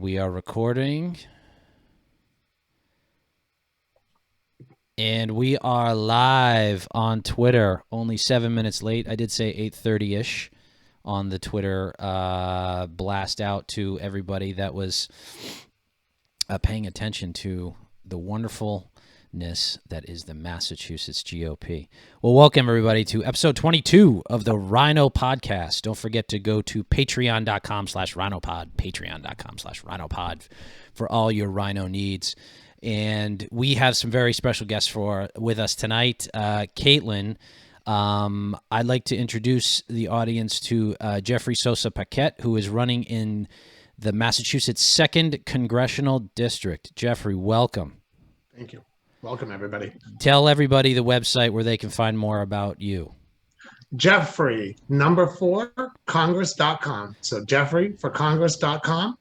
We are recording. And we are live on Twitter, only 7 minutes late. I did say 8:30-ish on the Twitter blast out to everybody that was paying attention to the wonderfulness that is the Massachusetts GOP. Well, welcome, everybody, to episode 22 of the RINO podcast. Don't forget to go to patreon.com/RINOpod, patreon.com/RINOpod for all your RINO needs. And we have some very special guests with us tonight. Kaitlin, I'd like to introduce the audience to Jeffrey Sossa-Paquette, who is running in the Massachusetts 2nd Congressional District. Jeffrey, welcome. Thank you. Welcome, everybody. Tell everybody the website where they can find more about you. Jeffrey, #4Congress.com. So Jeffrey for Congress.com.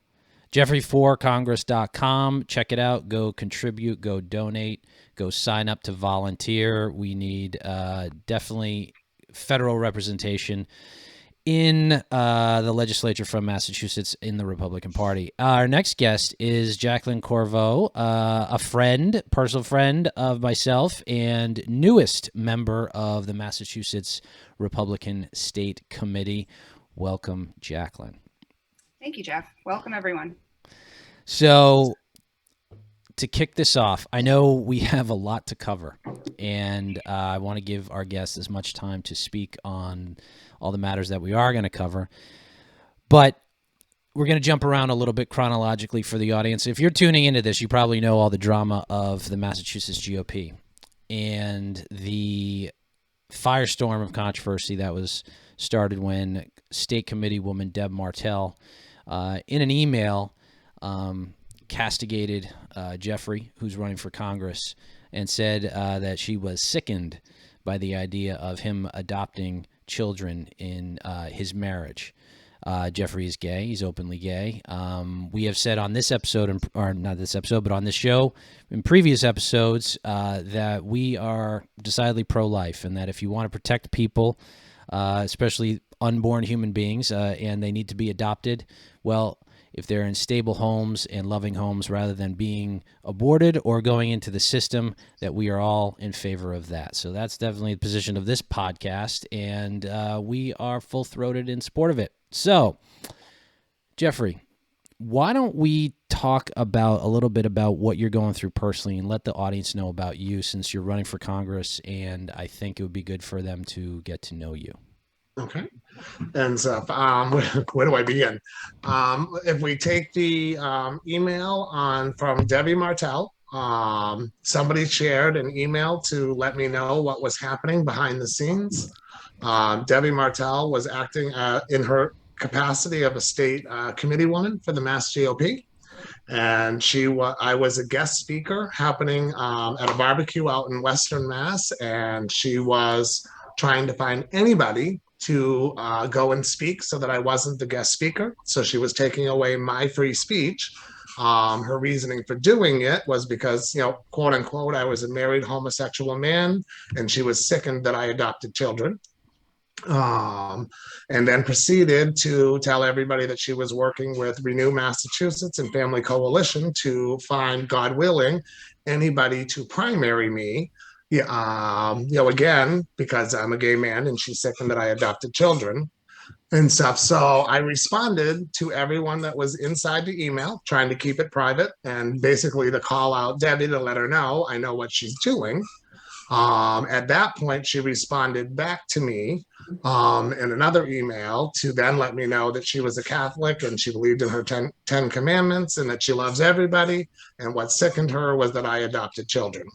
Jeffrey4Congress.com. Check it out. Go contribute. Go donate. Go sign up to volunteer. We need definitely federal representation in the legislature from Massachusetts in the Republican Party. Our next guest is Jacqueline Corvo, a friend, personal friend of myself, and newest member of the Massachusetts Republican State Committee. Welcome, Jacqueline. Thank you, Jeff. Welcome, everyone. So to kick this off, I know we have a lot to cover, and I want to give our guests as much time to speak on all the matters that we are going to cover. But we're going to jump around a little bit chronologically for the audience. If you're tuning into this, you probably know all the drama of the Massachusetts GOP and the firestorm of controversy that was started when State Committee woman Deb Martell, in an email, castigated Jeffrey, who's running for Congress, and said that she was sickened by the idea of him adopting children in his marriage. Jeffrey is gay. He's openly gay. We have said on this episode, or not this episode, but on this show, in previous episodes, that we are decidedly pro-life, and that if you want to protect people, especially unborn human beings, and they need to be adopted, well, if they're in stable homes and loving homes rather than being aborted or going into the system, that we are all in favor of that. So that's definitely the position of this podcast, and we are full-throated in support of it. So, Jeffrey, why don't we talk about a little bit about what you're going through personally and let the audience know about you, since you're running for Congress, and I think it would be good for them to get to know you. Okay. And so where do I begin? If we take the email from Debbie Martell, somebody shared an email to let me know what was happening behind the scenes. Debbie Martell was acting in her capacity of a state committee woman for the Mass GOP. And I was a guest speaker happening at a barbecue out in Western Mass. And she was trying to find anybody to go and speak so that I wasn't the guest speaker. So she was taking away my free speech. Her reasoning for doing it was because, quote unquote, I was a married homosexual man, and she was sickened that I adopted children. And then proceeded to tell everybody that she was working with RINO Massachusetts and Family Coalition to find, God willing, anybody to primary me. Again, because I'm a gay man and she's sickened that I adopted children and stuff. So I responded to everyone that was inside the email, trying to keep it private, and basically to call out Debbie to let her know I know what she's doing. At that point, she responded back to me in another email to then let me know that she was a Catholic and she believed in her 10 commandments and that she loves everybody. And what sickened her was that I adopted children.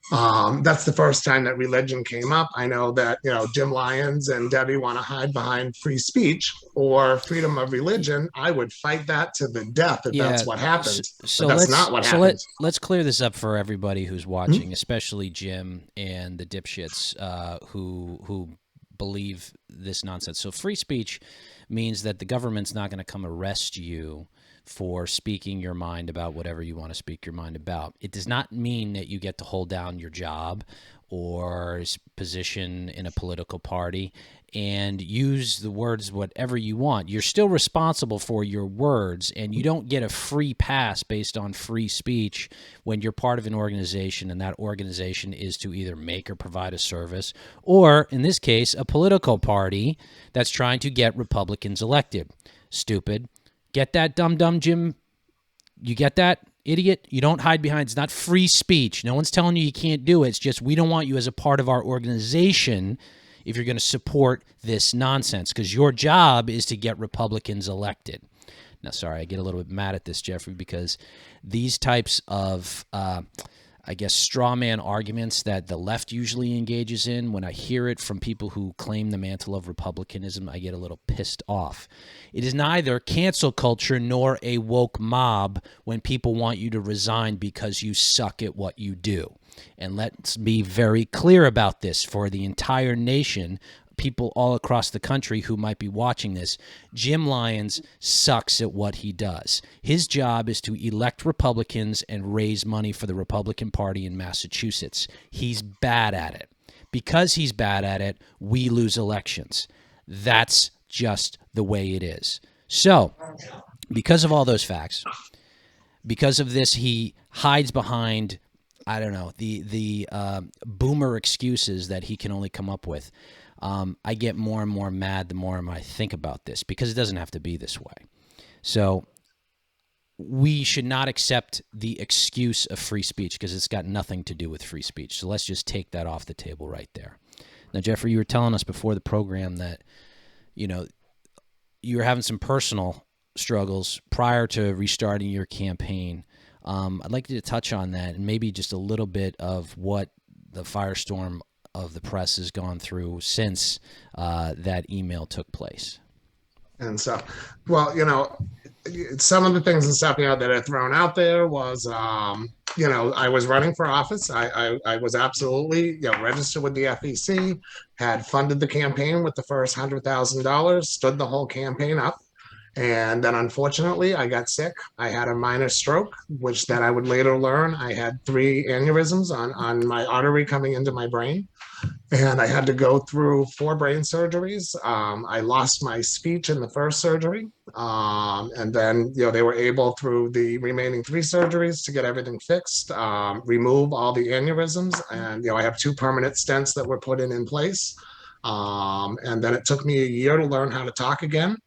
That's the first time that religion came up. I know that, Jim Lyons and Debbie want to hide behind free speech or freedom of religion. I would fight that to the death if that's what happened. So that's not what happened. Let's clear this up for everybody who's watching, especially Jim and the dipshits who believe this nonsense. So free speech means that the government's not going to come arrest you for speaking your mind about whatever you want to speak your mind about. It does not mean that you get to hold down your job or position in a political party and use the words whatever you want. You're still responsible for your words, and you don't get a free pass based on free speech when you're part of an organization, and that organization is to either make or provide a service, or in this case, a political party that's trying to get Republicans elected. Stupid. Get that, dumb Jim? You get that, idiot? You don't hide behind, it's not free speech. No one's telling you can't do it. It's just we don't want you as a part of our organization if you're going to support this nonsense, because your job is to get Republicans elected. Now, sorry, I get a little bit mad at this, Jeffrey, because these types of, I guess, straw man arguments that the left usually engages in, when I hear it from people who claim the mantle of republicanism, I get a little pissed off. It is neither cancel culture nor a woke mob when people want you to resign because you suck at what you do. And let's be very clear about this for the entire nation, people all across the country who might be watching this. Jim Lyons sucks at what he does. His job is to elect Republicans and raise money for the Republican Party in Massachusetts. He's bad at it. Because he's bad at it, we lose elections. That's just the way it is. So, because of all those facts, because of this, he hides behind, I don't know, the boomer excuses that he can only come up with. I get more and more mad the more I think about this, because it doesn't have to be this way. So we should not accept the excuse of free speech, because it's got nothing to do with free speech. So let's just take that off the table right there. Now, Jeffrey, you were telling us before the program that, you know, you were having some personal struggles prior to restarting your campaign. I'd like you to touch on that and maybe just a little bit of what the firestorm of the press has gone through since that email took place. And so, well, you know, some of the things and stuff, you know, that are thrown out there was, you know, I was running for office. I was absolutely, you know, registered with the FEC, had funded the campaign with the first $100,000, stood the whole campaign up. And then unfortunately, I got sick. I had a minor stroke, which then I would later learn I had 3 aneurysms on my artery coming into my brain. And I had to go through 4 brain surgeries. I lost my speech in the first surgery. And then, you know, they were able through the remaining 3 surgeries to get everything fixed, remove all the aneurysms. And, you know, I have 2 permanent stents that were put in place. And then it took me a year to learn how to talk again.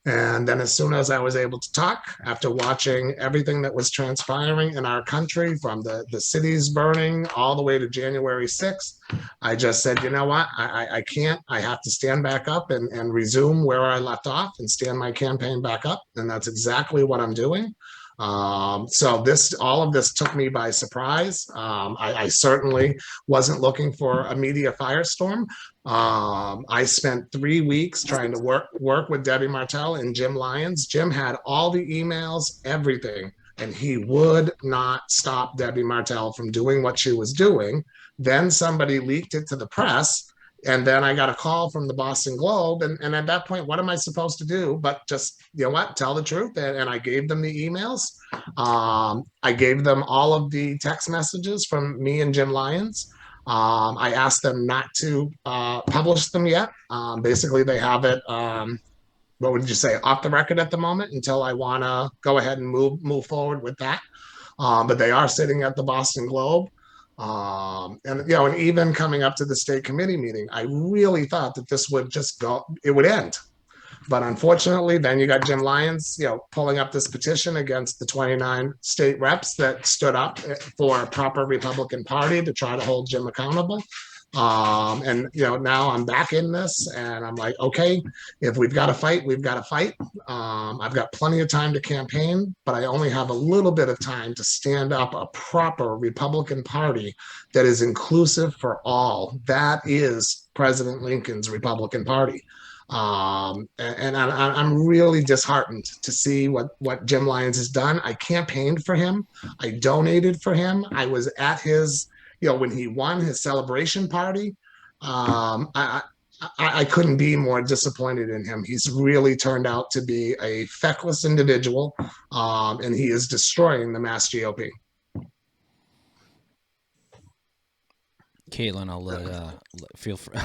And then as soon as I was able to talk, after watching everything that was transpiring in our country, from the cities burning all the way to January 6th, I just said, you know what, I can't. I have to stand back up and resume where I left off and stand my campaign back up. And that's exactly what I'm doing. So all of this took me by surprise. I certainly wasn't looking for a media firestorm. I spent 3 weeks trying to work with Debbie Martell and Jim Lyons. Jim had all the emails, everything, and he would not stop Debbie Martell from doing what she was doing. Then somebody leaked it to the press. And then I got a call from the Boston Globe. And at that point, what am I supposed to do but just, you know what, tell the truth? And I gave them the emails. I gave them all of the text messages from me and Jim Lyons. I asked them not to publish them yet. Basically, they have it, what would you say, off the record at the moment until I want to go ahead and move forward with that. But they are sitting at the Boston Globe. And, you know, and even coming up to the state committee meeting, I really thought that this would just go, it would end. But unfortunately, then you got Jim Lyons, you know, pulling up this petition against the 29 state reps that stood up for a proper Republican Party to try to hold Jim accountable. And, you know, now I'm back in this and I'm like, okay, if we've got to fight, we've got to fight. I've got plenty of time to campaign, but I only have a little bit of time to stand up a proper Republican Party that is inclusive for all. That is President Lincoln's Republican Party. And I'm really disheartened to see what Jim Lyons has done. I campaigned for him. I donated for him. I was at his, you know, when he won his celebration party. I couldn't be more disappointed in him. He's really turned out to be a feckless individual, and he is destroying the Mass GOP. Kaitlin, I'll feel free.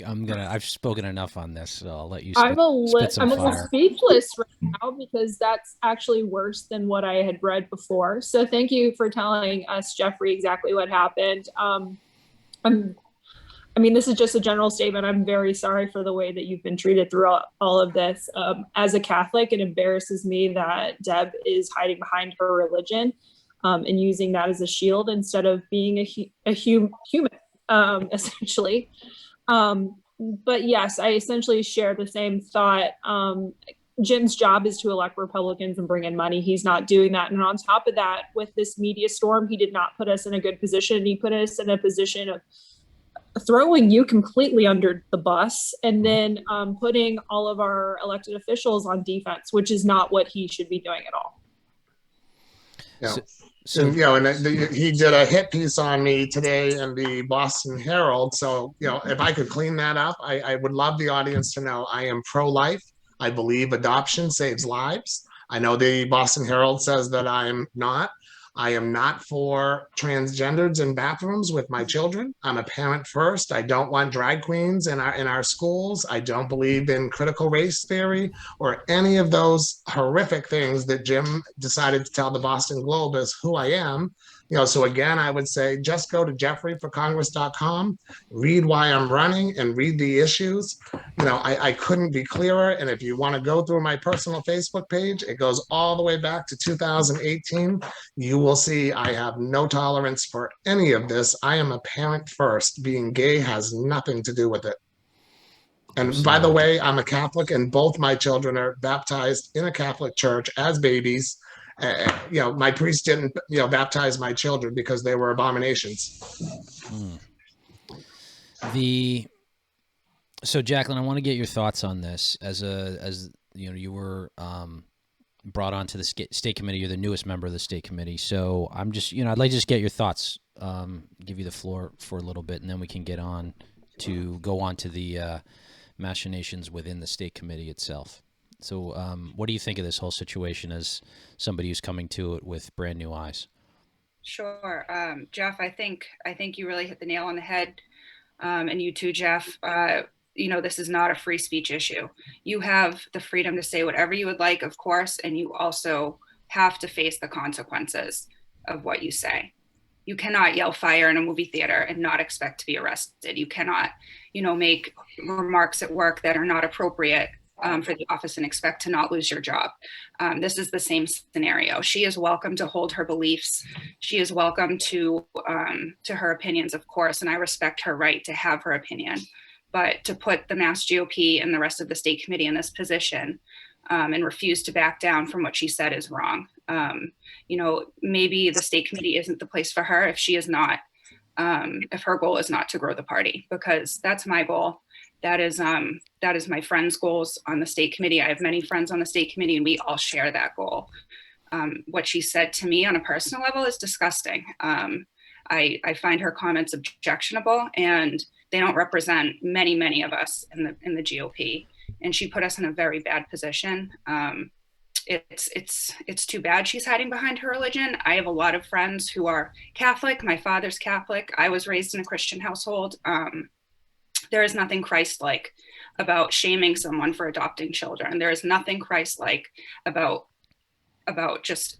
I've spoken enough on this, so I'll let you I'm spit a little some fire. speechless right now because that's actually worse than what I had read before. So thank you for telling us, Jeffrey, exactly what happened. I mean, this is just a general statement. I'm very sorry for the way that you've been treated throughout all of this. As a Catholic, it embarrasses me that Deb is hiding behind her religion and using that as a shield instead of being a human, essentially. But yes, I essentially share the same thought. Jim's job is to elect Republicans and bring in money. He's not doing that. And on top of that, with this media storm, he did not put us in a good position. He put us in a position of throwing you completely under the bus and then putting all of our elected officials on defense, which is not what he should be doing at all. Yeah. And he did a hit piece on me today in the Boston Herald. So, if I could clean that up, I would love the audience to know I am pro-life. I believe adoption saves lives. I know the Boston Herald says that I'm not. I am not for transgenders in bathrooms with my children. I'm a parent first. I don't want drag queens in our schools. I don't believe in critical race theory or any of those horrific things that Jim decided to tell the Boston Globe is who I am. So again, I would say just go to jeffreyforcongress.com, read why I'm running and read the issues. I couldn't be clearer. And if you want to go through my personal Facebook page, it goes all the way back to 2018. You will see I have no tolerance for any of this. I am a parent first. Being gay has nothing to do with it. And Absolutely. By the way, I'm a Catholic and both my children are baptized in a Catholic church as babies. My priest didn't, baptize my children because they were abominations. So Jaclyn, I want to get your thoughts on this as you were brought onto the state committee. You're the newest member of the state committee. So I'm just, I'd like to just get your thoughts, give you the floor for a little bit, and then we can go on to the machinations within the state committee itself. So what do you think of this whole situation as somebody who's coming to it with brand new eyes? Sure. Jeff, I think you really hit the nail on the head. And you too, Jeff. This is not a free speech issue. You have the freedom to say whatever you would like, of course, and you also have to face the consequences of what you say. You cannot yell fire in a movie theater and not expect to be arrested. You cannot, make remarks at work that are not appropriate for the office and expect to not lose your job. This is the same scenario. She is welcome to hold her beliefs. She is welcome to her opinions, of course, and I respect her right to have her opinion. But to put the MassGOP and the rest of the state committee in this position and refuse to back down from what she said is wrong. Maybe the state committee isn't the place for her if she is not, if her goal is not to grow the party, because that's my goal. That is my friends' goals on the state committee. I have many friends on the state committee and we all share that goal. What she said to me on a personal level is disgusting. I find her comments objectionable and they don't represent many of us in the GOP. And she put us in a very bad position. It's too bad she's hiding behind her religion. I have a lot of friends who are Catholic. My father's Catholic. I was raised in a Christian household. There is nothing Christ-like about shaming someone for adopting children. There is nothing Christ-like about just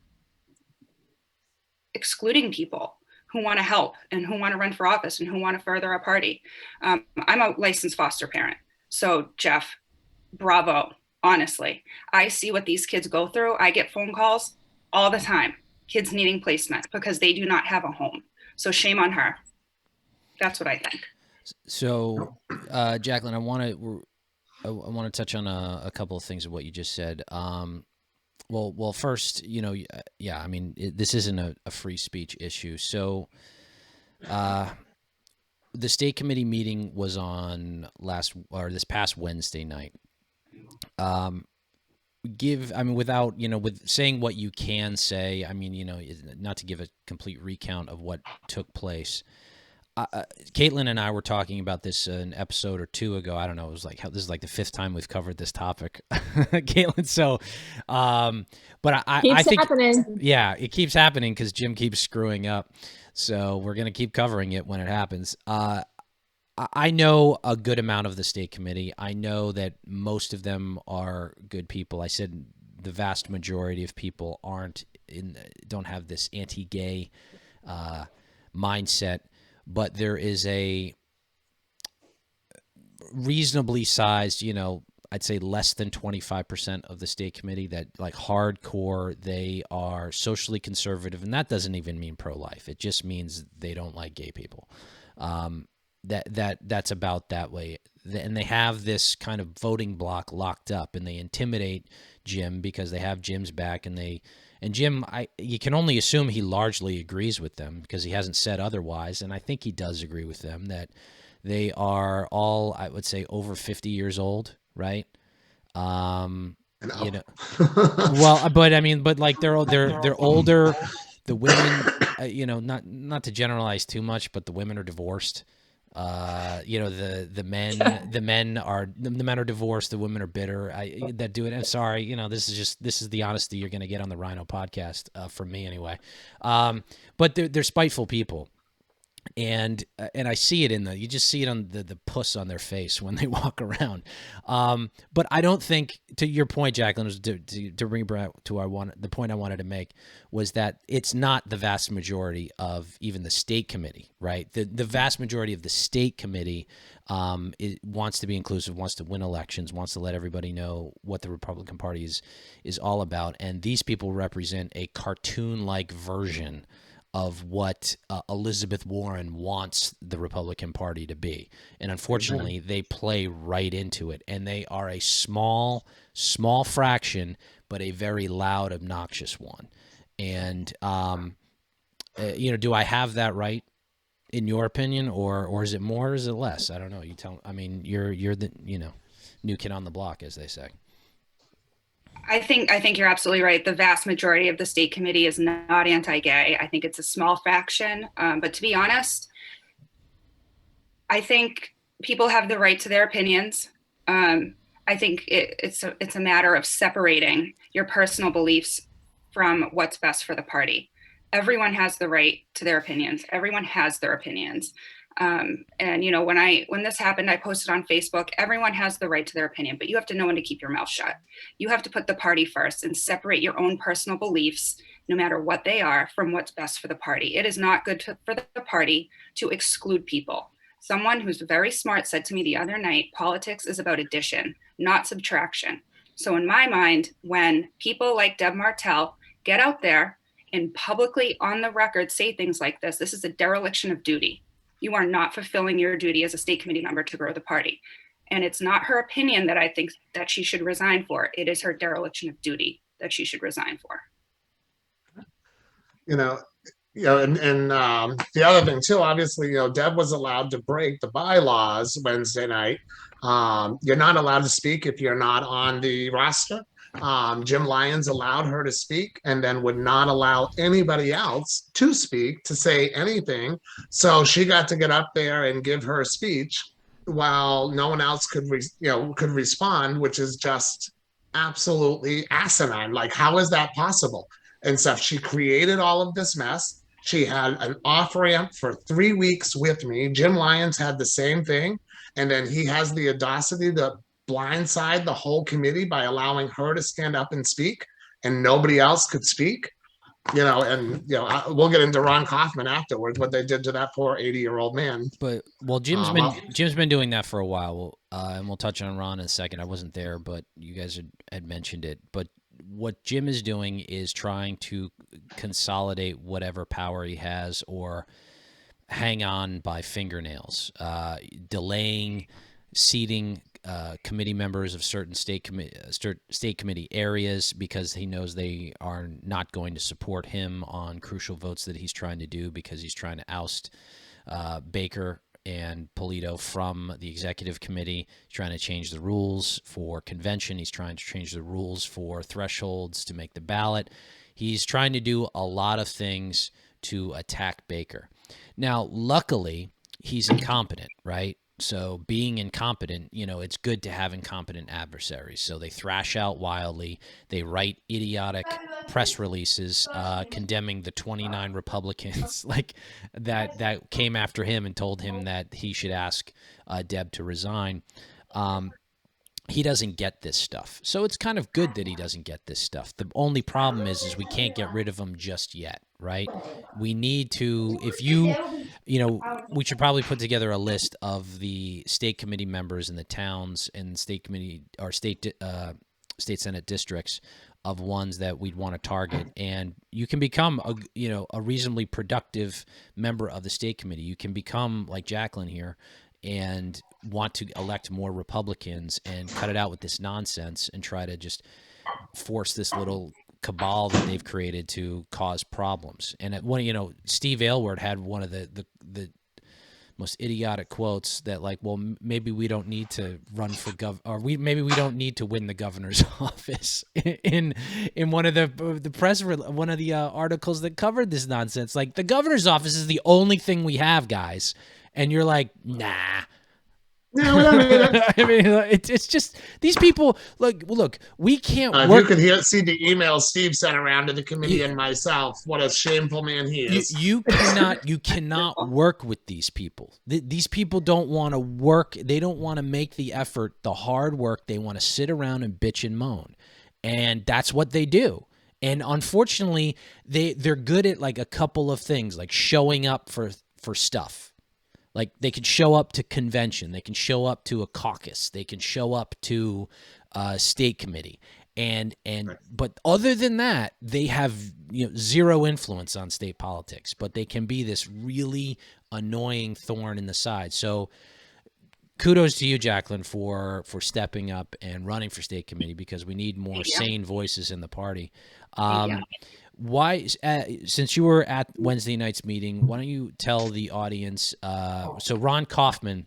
excluding people who want to help and who want to run for office and who want to further our party. I'm a licensed foster parent. So Jeff, bravo, honestly. I see what these kids go through. I get phone calls all the time, kids needing placement because they do not have a home. So shame on her. That's what I think. So, Jaclyn, I want to touch on a couple of things of what you just said. Well, first, I mean, this isn't a free speech issue. So, the state committee meeting was on this past Wednesday night. Without, with saying what you can say, I mean, not to give a complete recount of what took place. Kaitlin and I were talking about this an episode or two ago. I don't know. It was like this is like the fifth time we've covered this topic, Kaitlin. So, but I think, happening. Yeah, it keeps happening because Jim keeps screwing up. So we're going to keep covering it when it happens. I know a good amount of the state committee. I know that most of them are good people. I said the vast majority of people don't have this anti-gay mindset, but there is a reasonably sized, I'd say less than 25% of the state committee that like hardcore, they are socially conservative. And that doesn't even mean pro-life. It just means they don't like gay people. That's about that way. And they have this kind of voting block locked up, and they intimidate Jim because they have Jim's back, and Jim, you can only assume he largely agrees with them because he hasn't said otherwise. And I think he does agree with them that they are all, I would say, over 50 years old, right? Well, but I mean, but like they're older. The women, not to generalize too much, but the women are divorced. The men are divorced. The women are bitter. That do it. I'm sorry. This is the honesty you're going to get on the RINO podcast from me anyway. But they're spiteful people. And I see it you just see it on the puss on their face when they walk around. But I don't think, to your point, Jaclyn, to bring back to the point I wanted to make was that it's not the vast majority of even the state committee, right? The vast majority of the state committee wants to be inclusive, wants to win elections, wants to let everybody know what the Republican Party is all about. And these people represent a cartoon-like version of what Elizabeth Warren wants the Republican Party to be. And unfortunately, they play right into it. And they are a small fraction, but a very loud, obnoxious one. And, do I have that right in your opinion, or is it more or is it less? I don't know. You tell, I mean, you're the, new kid on the block, as they say. I think you're absolutely right. The vast majority of the state committee is not anti-gay. I think it's a small fraction. But to be honest, I think people have the right to their opinions. I think it's a matter of separating your personal beliefs from what's best for the party. Everyone has the right to their opinions. Everyone has their opinions. And when this happened, I posted on Facebook, everyone has the right to their opinion, but you have to know when to keep your mouth shut. You have to put the party first and separate your own personal beliefs, no matter what they are, from what's best for the party. It is not good for the party to exclude people. Someone who's very smart said to me the other night, politics is about addition, not subtraction. So in my mind, when people like Deb Martell get out there and publicly on the record say things like this is a dereliction of duty. You are not fulfilling your duty as a state committee member to grow the party. And it's not her opinion that I think that she should resign for. It is her dereliction of duty that she should resign for. And the other thing too, obviously, Deb was allowed to break the bylaws Wednesday night. You're not allowed to speak if you're not on the roster. Jim Lyons allowed her to speak and then would not allow anybody else to speak, to say anything. So she got to get up there and give her speech while no one else could respond, which is just absolutely asinine. Like, how is that possible? And stuff. She created all of this mess. She had an off-ramp for 3 weeks with me. Jim Lyons had the same thing. And then he has the audacity to blindside the whole committee by allowing her to stand up and speak, and nobody else could speak. We'll get into Ron Kaufman afterwards, what they did to that poor 80-year-old man. But Jim's been doing that for a while, and we'll touch on Ron in a second. I wasn't there, but you guys had mentioned it. But what Jim is doing is trying to consolidate whatever power he has, or hang on by fingernails, delaying seating committee members of certain state committee areas because he knows they are not going to support him on crucial votes that he's trying to do, because he's trying to oust Baker and Polito from the executive committee. He's trying to change the rules for convention. He's trying to change the rules for thresholds to make the ballot. He's trying to do a lot of things to attack Baker. Now, luckily, he's incompetent, right? So being incompetent, it's good to have incompetent adversaries. So they thrash out wildly. They write idiotic press releases condemning the 29 Republicans like that came after him and told him that he should ask Deb to resign. He doesn't get this stuff. So it's kind of good that he doesn't get this stuff. The only problem is we can't get rid of him just yet, right? We need to, we should probably put together a list of the state committee members in the towns and state committee or state Senate districts of ones that we'd want to target. And you can become a reasonably productive member of the state committee. You can become like Jaclyn here and want to elect more Republicans and cut it out with this nonsense and try to just force this little cabal that they've created to cause problems. And Steve Aylward had one of the most idiotic quotes that like, well, maybe we don't need to run for maybe we don't need to win the governor's office in one of the press, one of the articles that covered this nonsense. Like, the governor's office is the only thing we have, guys. And you're like, nah. Yeah, we don't need it. I mean, it's just these people. Look, we can't work. You could see the emails Steve sent around to the committee and myself. What a shameful man he is. You cannot work with these people. These people don't want to work. They don't want to make the effort, the hard work. They want to sit around and bitch and moan, and that's what they do. And unfortunately, they're good at like a couple of things, like showing up for stuff. Like, they can show up to convention, they can show up to a caucus, they can show up to a state committee, but other than that, they have zero influence on state politics. But they can be this really annoying thorn in the side. So, kudos to you, Jaclyn, for stepping up and running for state committee, because we need more sane voices in the party. Why, since you were at Wednesday night's meeting, why don't you tell the audience? So Ron Kaufman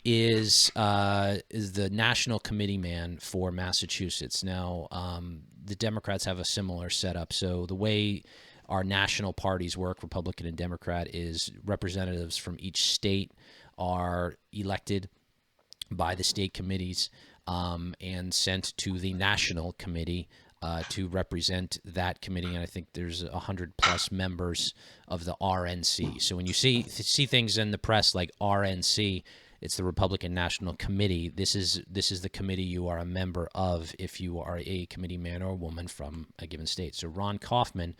is the national committee man for Massachusetts. Now, the Democrats have a similar setup. So the way our national parties work, Republican and Democrat, is representatives from each state are elected by the state committees and sent to the national committee to represent that committee. And I think there's 100+ members of the RNC. So when you see things in the press like RNC, it's the Republican National Committee. This is the committee you are a member of if you are a committee man or woman from a given state. So Ron Kaufman,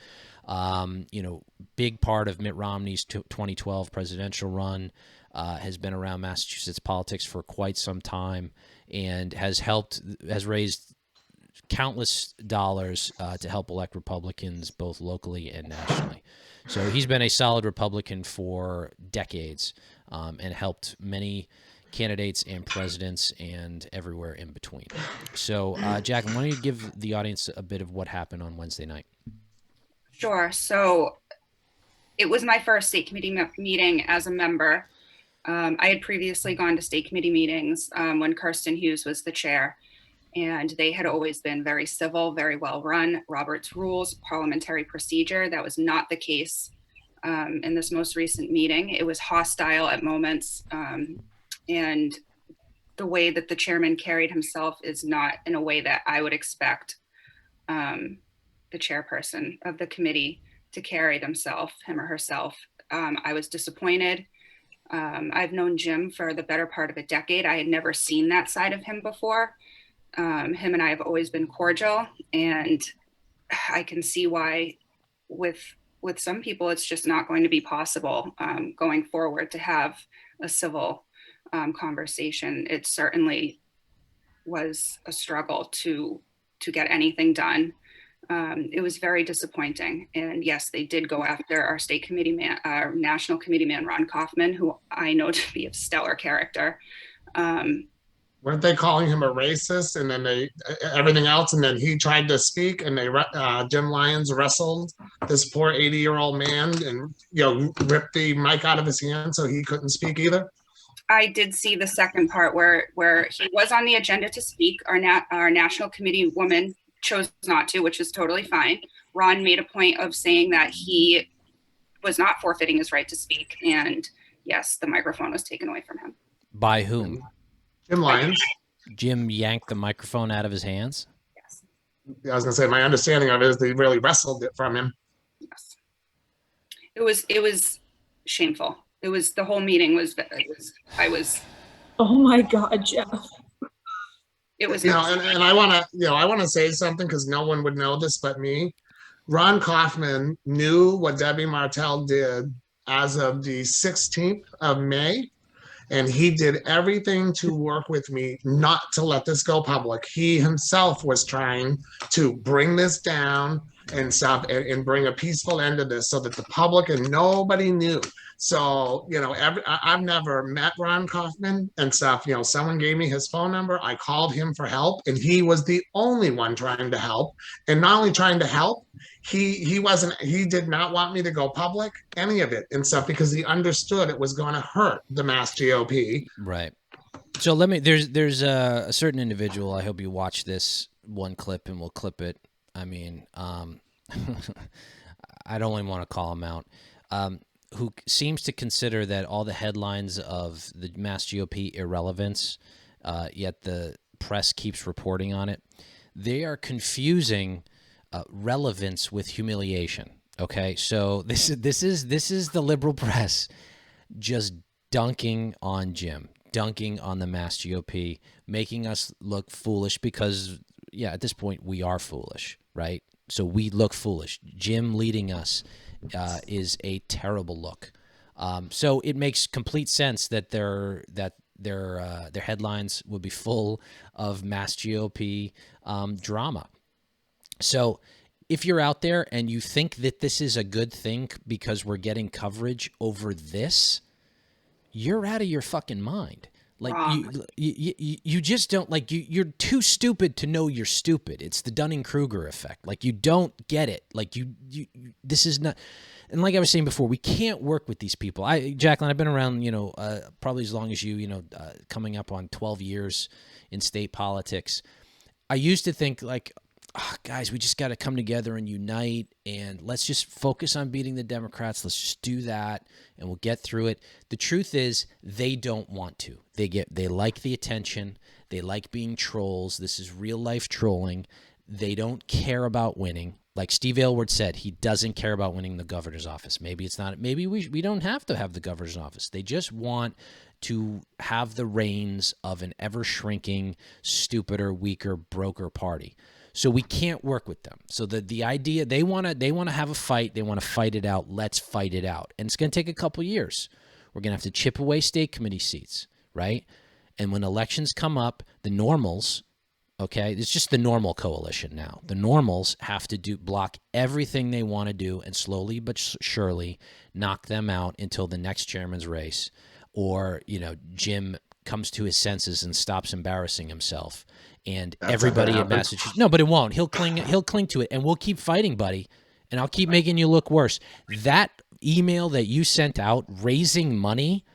big part of Mitt Romney's 2012 presidential run, has been around Massachusetts politics for quite some time, and has raised countless dollars to help elect Republicans both locally and nationally. So he's been a solid Republican for decades, and helped many candidates and presidents and everywhere in between. So, Jacqueline, why don't you give the audience a bit of what happened on Wednesday night? Sure. So it was my first state committee meeting as a member. I had previously gone to state committee meetings when Kirsten Hughes was the chair, and they had always been very civil, very well run. Robert's rules, parliamentary procedure. That was not the case in this most recent meeting. It was hostile at moments, and the way that the chairman carried himself is not in a way that I would expect the chairperson of the committee to carry themselves, him or herself. I was disappointed. I've known Jim for the better part of a decade. I had never seen that side of him before. Him and I have always been cordial, and I can see why with some people it's just not going to be possible going forward to have a civil conversation. It certainly was a struggle to get anything done. It was very disappointing. And yes, they did go after our state committee man, our national committee man, Ron Kaufman, who I know to be a stellar character. Weren't they calling him a racist, and then everything else, and then he tried to speak, and Jim Lyons wrestled this poor 80-year-old man and ripped the mic out of his hand so he couldn't speak either? I did see the second part where he was on the agenda to speak. Our national committee woman chose not to, which is totally fine. Ron made a point of saying that he was not forfeiting his right to speak, and yes, the microphone was taken away from him. By whom? Jim Lyons. Jim yanked the microphone out of his hands? Yes. I was going to say, my understanding of it is they really wrestled it from him. Yes. It was shameful. It was, the whole meeting was, Oh my God, Jeff. it was, and I want to say something because no one would know this but me. Ron Kaufman knew what Debbie Martell did as of the 16th of May. And he did everything to work with me not to let this go public. He himself was trying to bring this down and stuff and bring a peaceful end to this so that the public and nobody knew. So, I've never met Ron Kaufman and stuff. Someone gave me his phone number. I called him for help, and he was the only one trying to help. And not only trying to help, he did not want me to go public, any of it and stuff, because he understood it was going to hurt the Mass GOP. Right. So there's a certain individual. I hope you watch this one clip, and we'll clip it. I mean, I don't even want to call him out. Who seems to consider that all the headlines of the Mass GOP irrelevance, yet the press keeps reporting on it. They are confusing relevance with humiliation. Okay, so this is the liberal press just dunking on Jim, dunking on the Mass GOP, making us look foolish because, at this point we are foolish, right? So we look foolish. Jim leading us is a terrible look. So it makes complete sense that their headlines would be full of Mass GOP drama. So if you're out there and you think that this is a good thing because we're getting coverage over this, you're out of your fucking mind. Like you just don't, like, you're too stupid to know you're stupid. It's the Dunning-Kruger effect. Like, you don't get it. Like this is not, and like I was saying before, we can't work with these people. Jacqueline, I've been around, probably as long as you, coming up on 12 years in state politics. I used to think like, guys, we just got to come together and unite, and let's just focus on beating the Democrats. Let's just do that, and we'll get through it. The truth is, they don't want to. They like the attention. They like being trolls. This is real life trolling. They don't care about winning. Like Steve Aylward said, he doesn't care about winning the governor's office. Maybe it's not. Maybe we don't have to have the governor's office. They just want to have the reins of an ever shrinking, stupider, weaker, broker party. So we can't work with them. So the idea, they want to have a fight. They want to fight it out. Let's fight it out. And it's going to take a couple years. We're going to have to chip away state committee seats, right? And when elections come up, the normals, okay, it's just the normal coalition now. The normals have to block everything they want to do and slowly but surely knock them out until the next chairman's race, or, Jim comes to his senses and stops embarrassing himself. And that's everybody in Massachusetts, no, but it won't. He'll cling to it, and we'll keep fighting, buddy. And I'll keep making you look worse. That email that you sent out raising money,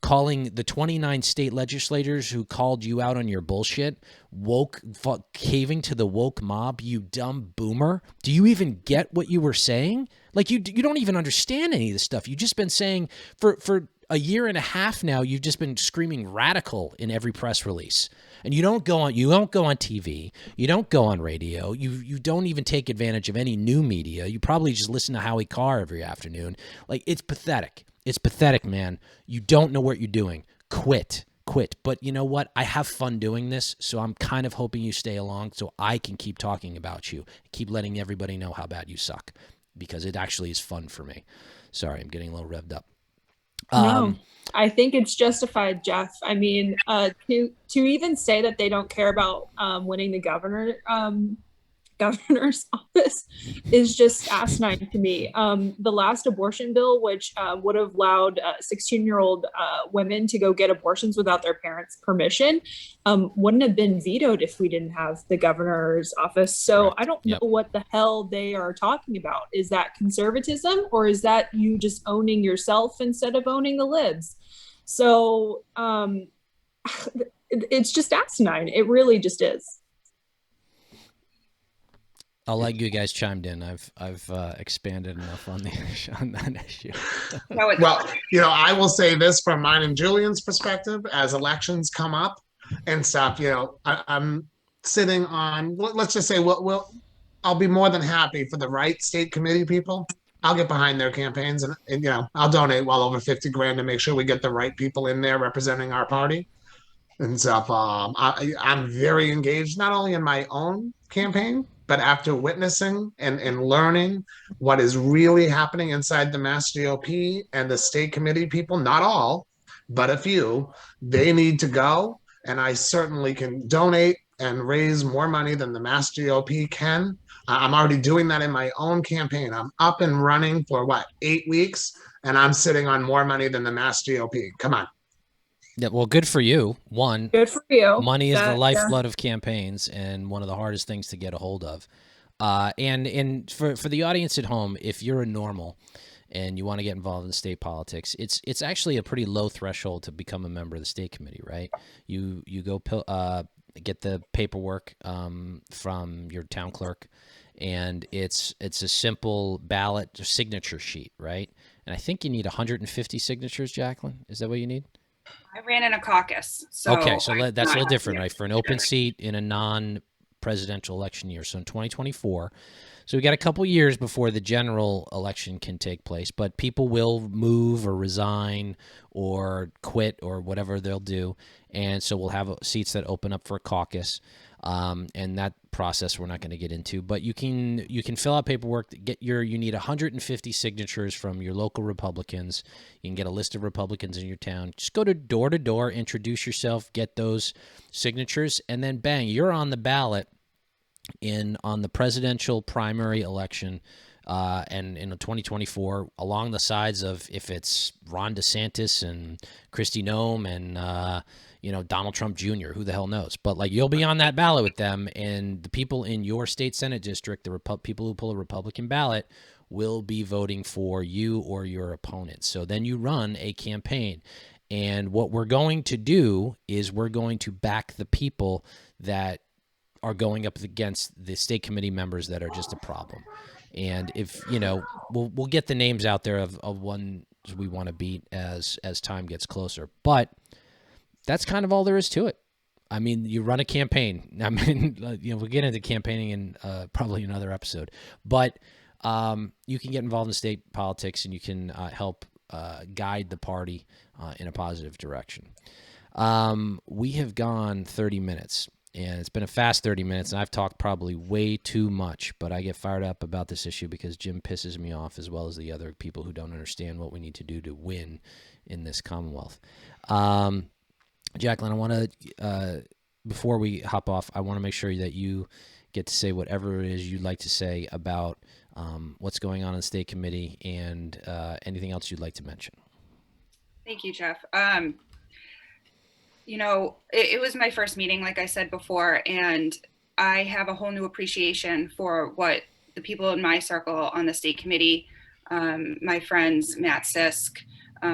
calling the 29 state legislators who called you out on your bullshit, caving to the woke mob, you dumb boomer. Do you even get what you were saying? Like, you don't even understand any of this stuff. You've just been saying for a year and a half now, you've just been screaming radical in every press release. And you don't go on TV, you don't go on radio, you don't even take advantage of any new media. You probably just listen to Howie Carr every afternoon. Like, it's pathetic. It's pathetic, man. You don't know what you're doing. Quit. But you know what? I have fun doing this, so I'm kind of hoping you stay along so I can keep talking about you, keep letting everybody know how bad you suck, because it actually is fun for me. Sorry, I'm getting a little revved up. No, I think it's justified, Jeff. I mean, to even say that they don't care about winning the governor's office is just asinine to me. The last abortion bill, which would have allowed 16-year-old women to go get abortions without their parents' permission, wouldn't have been vetoed if we didn't have the governor's office. So correct. I don't know what the hell they are talking about. Is that conservatism, or is that you just owning yourself instead of owning the libs? So it's just asinine. It really just is. I'll let you guys chimed in. I've expanded enough on that issue. No, Well, I will say this from mine and Julian's perspective, as elections come up and stuff, I'm sitting on, let's just say, I'll be more than happy for the right state committee people. I'll get behind their campaigns and I'll donate well over 50 grand to make sure we get the right people in there representing our party and stuff. I'm very engaged, not only in my own campaign, but after witnessing and learning what is really happening inside the MassGOP and the state committee people, not all, but a few, they need to go. And I certainly can donate and raise more money than the MassGOP can. I'm already doing that in my own campaign. I'm up and running for 8 weeks, and I'm sitting on more money than the MassGOP. Come on. Yeah, well, good for you. One, good for you. Money is the lifeblood of campaigns and one of the hardest things to get a hold of. And for the audience at home, if you're a normal and you want to get involved in state politics, it's actually a pretty low threshold to become a member of the state committee, right? You go get the paperwork from your town clerk, and it's a simple ballot signature sheet, right? And I think you need 150 signatures, Jacqueline. Is that what you need? I ran in a caucus. So okay, so that's a little different, right? For an open seat in a non-presidential election year. So in 2024, so we got a couple years before the general election can take place, but people will move or resign or quit or whatever they'll do. And so we'll have seats that open up for a caucus. And that process we're not going to get into, but you can fill out paperwork. You need 150 signatures from your local Republicans. You can get a list of Republicans in your town. Just go to door, introduce yourself, get those signatures, and then bang, you're on the ballot on the presidential primary election. And in 2024, along the sides of, if it's Ron DeSantis and Kristi Noem and Donald Trump Jr., who the hell knows? But you'll be on that ballot with them, and the people in your state Senate district, the people who pull a Republican ballot, will be voting for you or your opponent. So then you run a campaign. And what we're going to do is we're going to back the people that are going up against the state committee members that are just a problem. And if, we'll get the names out there of ones we want to beat as time gets closer. But that's kind of all there is to it. I mean, you run a campaign. I mean, we'll get into campaigning in probably another episode. But you can get involved in state politics, and you can help guide the party in a positive direction. We have gone 30 minutes, and it's been a fast 30 minutes, and I've talked probably way too much, but I get fired up about this issue because Jim pisses me off, as well as the other people who don't understand what we need to do to win in this Commonwealth. Jacqueline, I want to, before we hop off, I want to make sure that you get to say whatever it is you'd like to say about what's going on in the state committee and anything else you'd like to mention. Thank you, Jeff. It was my first meeting, like I said before, and I have a whole new appreciation for what the people in my circle on the state committee, my friends, Matt Sisk,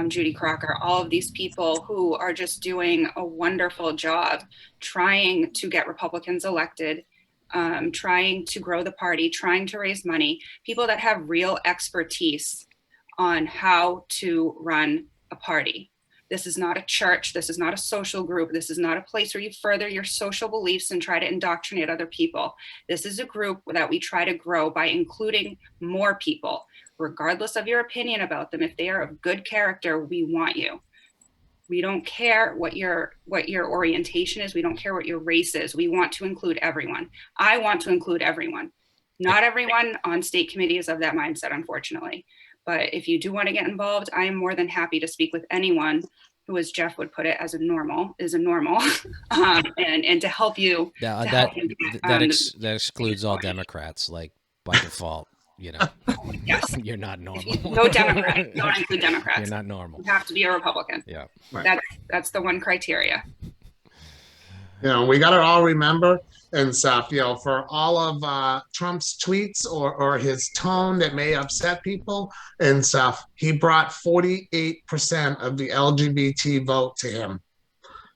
Judy Crocker, all of these people who are just doing a wonderful job trying to get Republicans elected, trying to grow the party, trying to raise money, people that have real expertise on how to run a party. This is not a church. This is not a social group. This is not a place where you further your social beliefs and try to indoctrinate other people. This is a group that we try to grow by including more people, regardless of your opinion about them. If they are of good character, we want you. We don't care what your orientation is. We don't care what your race is. We want to include everyone. I want to include everyone. Not everyone on state committee is of that mindset, unfortunately. But if you do want to get involved, I am more than happy to speak with anyone who, as Jeff would put it, is a normal, and to help you. Yeah, that excludes all Democrats, like by default. Yes. You're not normal. No Democrat. Don't include Democrats. You're not normal. You have to be a Republican. Yeah. Right. That's the one criteria. We got to all remember and stuff, for all of Trump's tweets or his tone that may upset people and stuff, he brought 48% of the LGBT vote to him.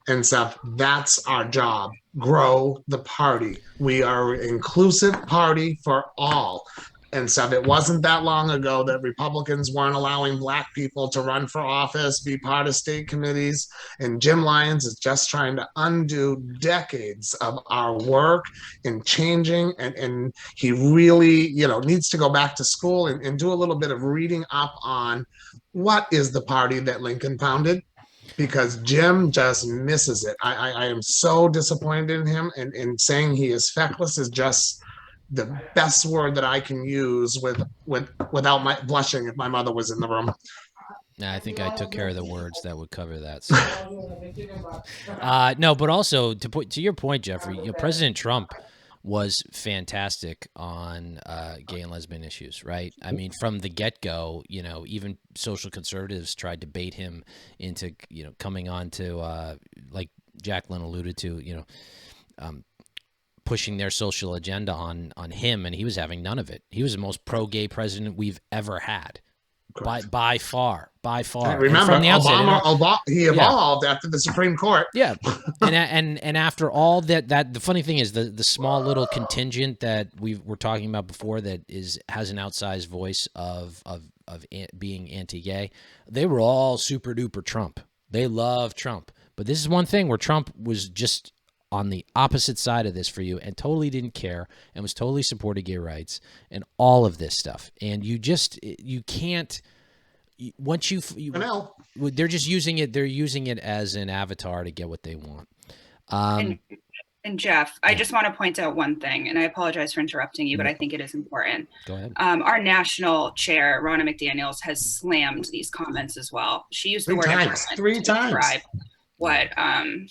and stuff. That's our job. Grow the party. We are an inclusive party for all and stuff. It wasn't that long ago that Republicans weren't allowing Black people to run for office, be part of state committees. And Jim Lyons is just trying to undo decades of our work in changing. And he really, needs to go back to school and do a little bit of reading up on what is the party that Lincoln founded, because Jim just misses it. I am so disappointed in him, and saying he is feckless is just the best word that I can use without my blushing if my mother was in the room. Nah, I think I took care of the words that would cover that. So. No, but also to your point, Jeffrey, President Trump was fantastic on gay and lesbian issues, right? I mean, from the get-go, even social conservatives tried to bait him into, coming on to, like Jacqueline alluded to, pushing their social agenda on him, and he was having none of it. He was the most pro-gay president we've ever had. By far. Remember, from the outset, he evolved after the Supreme Court. Yeah, and after all that, the funny thing is the small little contingent that we're talking about before that has an outsized voice of being anti-gay. They were all super duper Trump. They love Trump, but this is one thing where Trump was just on the opposite side of this for you and totally didn't care and was totally supporting gay rights and all of this stuff. And you can't, once they're just using it. They're using it as an avatar to get what they want. And Jeff, I just want to point out one thing, and I apologize for interrupting you, but I think it is important. Go ahead. Our national chair, Ronna McDaniels, has slammed these comments as well. She used the word three times. Describe what Deb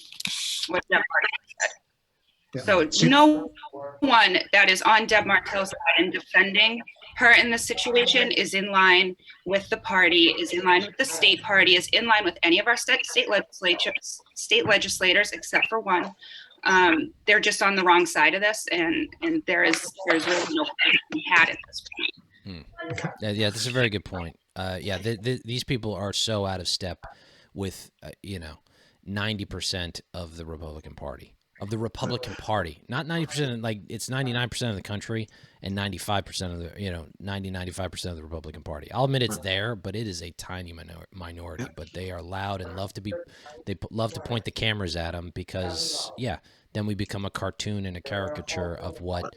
Martell said. Yeah. So no one that is on Deb Martell's side and defending her in this situation is in line with the party, is in line with the state party, is in line with any of our state legislators except for one. They're just on the wrong side of this, and there's really no point to be had at this point. Yeah, that's a very good point. These people are so out of step with 90% of the Republican Party. Not 90%, like it's 99% of the country and 95% of the 95% of the Republican Party. I'll admit it's there, but it is a tiny minority. But they are loud and love to point the cameras at them because then we become a cartoon and a caricature of what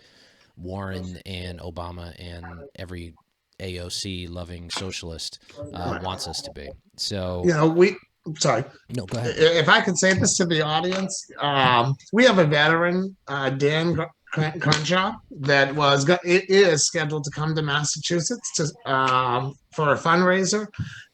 Warren and Obama and every AOC loving socialist wants us to be. So sorry. No, go ahead. If I could say this to the audience, we have a veteran, Dan Crenshaw, that is scheduled to come to Massachusetts for a fundraiser.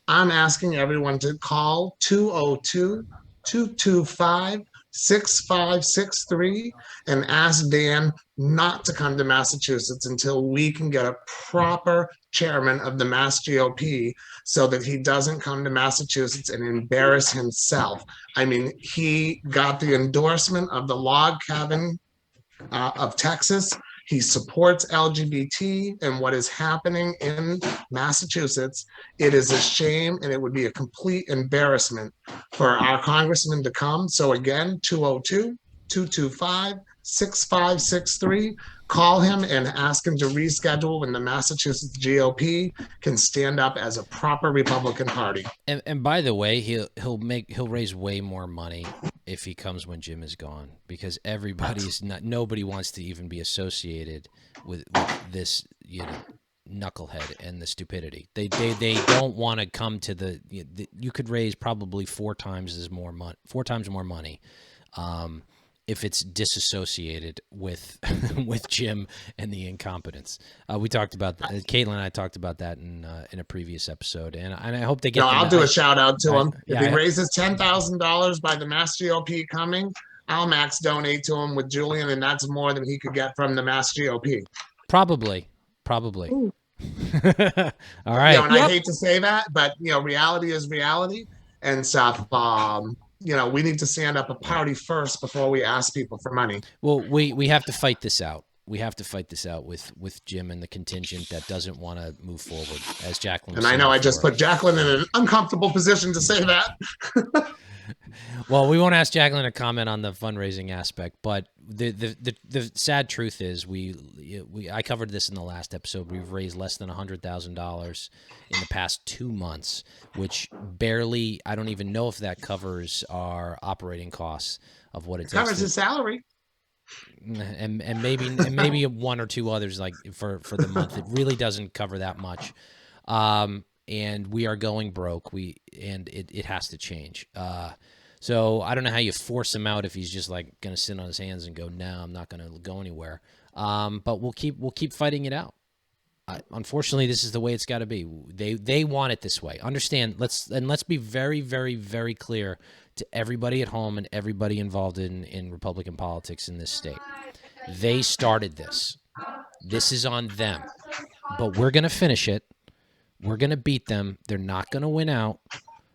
I'm asking everyone to call 202-225-6563 and ask Dan not to come to Massachusetts until we can get a proper chairman of the Mass GOP so that he doesn't come to Massachusetts and embarrass himself. I mean, he got the endorsement of the log cabin of Texas. He supports LGBT and what is happening in Massachusetts. It is a shame, and it would be a complete embarrassment for our congressman to come. So again, 202-225-6563. Call him and ask him to reschedule when the Massachusetts GOP can stand up as a proper Republican Party. And by the way, he'll raise way more money if he comes when Jim is gone, because nobody wants to even be associated with this knucklehead and the stupidity. They don't want to come to you could raise probably four times more money. If it's disassociated with Jim and the incompetence. We talked about Kaitlin and I talked about that in a previous episode, and I hope they get. No, I'll do a shout out to him. If he raises $10,000 by the Mass GOP coming, I'll max donate to him with Julian, and that's more than he could get from the Mass GOP. Probably. All right. And I hate to say that, but reality is reality, and stuff. We need to stand up a party first before we ask people for money. Well, we have to fight this out. We have to fight this out with Jim and the contingent that doesn't want to move forward, as Jacqueline. And I know I just put Jacqueline in an uncomfortable position to say that. Well, we won't ask Jacqueline to comment on the fundraising aspect, but the sad truth is I covered this in the last episode. We've raised less than $100,000 in the past 2 months, which barely, I don't even know if that covers our operating costs of what it takes. Covers his salary. And maybe one or two others like for the month. It really doesn't cover that much. And we are going broke. It has to change. So I don't know how you force him out if he's just like going to sit on his hands and go, no, I'm not going to go anywhere. But we'll keep fighting it out. Unfortunately, this is the way it's got to be. They want it this way. Understand? Let's be very, very, very clear to everybody at home and everybody involved in Republican politics in this state. They started this. This is on them. But we're going to finish it. We're going to beat them. They're not going to win out.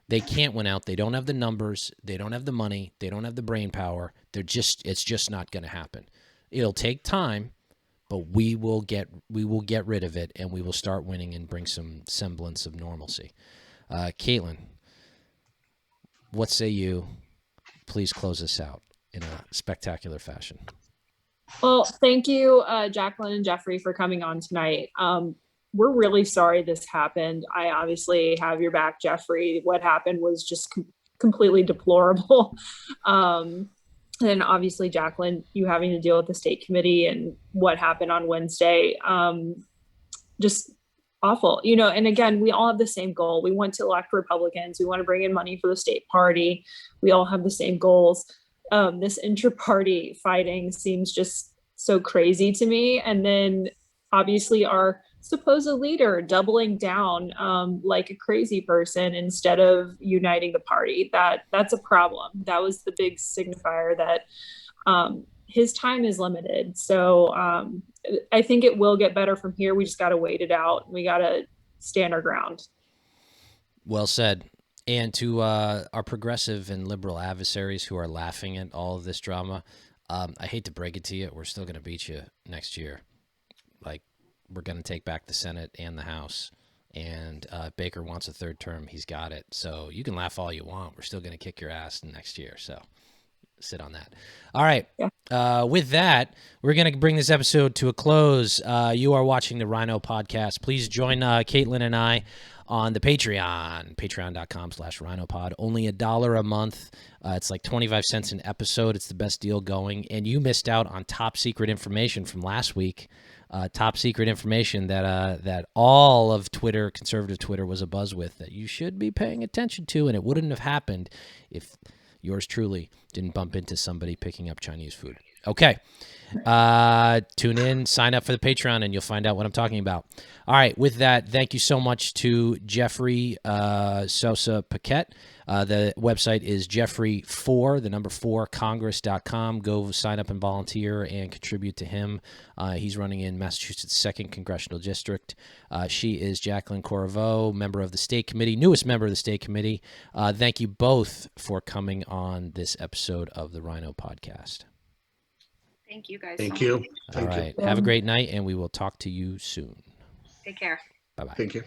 They can't win out. They don't have the numbers. They don't have the money. They don't have the brain power. It's just not going to happen. It'll take time, but we will get rid of it, and we will start winning and bring some semblance of normalcy. Kaitlin, what say you? Please close us out in a spectacular fashion. Well, thank you, Jaclyn and Jeffrey, for coming on tonight. We're really sorry this happened. I obviously have your back, Jeffrey. What happened was just completely deplorable. And obviously, Jaclyn, you having to deal with the state committee and what happened on Wednesday, just awful. And again, we all have the same goal. We want to elect Republicans. We want to bring in money for the state party. We all have the same goals. This inter-party fighting seems just so crazy to me. And then obviously our supposed leader doubling down like a crazy person instead of uniting the party. That's a problem. That was the big signifier that his time is limited. So I think it will get better from here. We just got to wait it out. We got to stand our ground. Well said. And to our progressive and liberal adversaries who are laughing at all of this drama, I hate to break it to you, we're still going to beat you next year. Like, we're going to take back the Senate and the House. And Baker wants a third term. He's got it. So you can laugh all you want. We're still going to kick your ass next year. So sit on that. All right. Yeah. With that, we're going to bring this episode to a close. You are watching the RINO podcast. Please join Kaitlin and I on the Patreon, patreon.com/RhinoPod. Only $1 a month. It's like 25 cents an episode. It's the best deal going. And you missed out on top secret information from last week. Top secret information that all of Twitter, conservative Twitter, was abuzz with, that you should be paying attention to, and it wouldn't have happened if yours truly didn't bump into somebody picking up Chinese food. Okay. Tune in, sign up for the Patreon, and you'll find out what I'm talking about. All right. With that, thank you so much to Jeffrey Sossa-Paquette. The website is Jeffrey4Congress.com. Go sign up and volunteer and contribute to him. He's running in Massachusetts' 2nd Congressional District. She is Jacqueline Corvo, member of the State Committee, newest member of the State Committee. Thank you both for coming on this episode of the RINO podcast. Thank you, guys. Thank you. All right. Have a great night, and we will talk to you soon. Take care. Bye-bye. Thank you.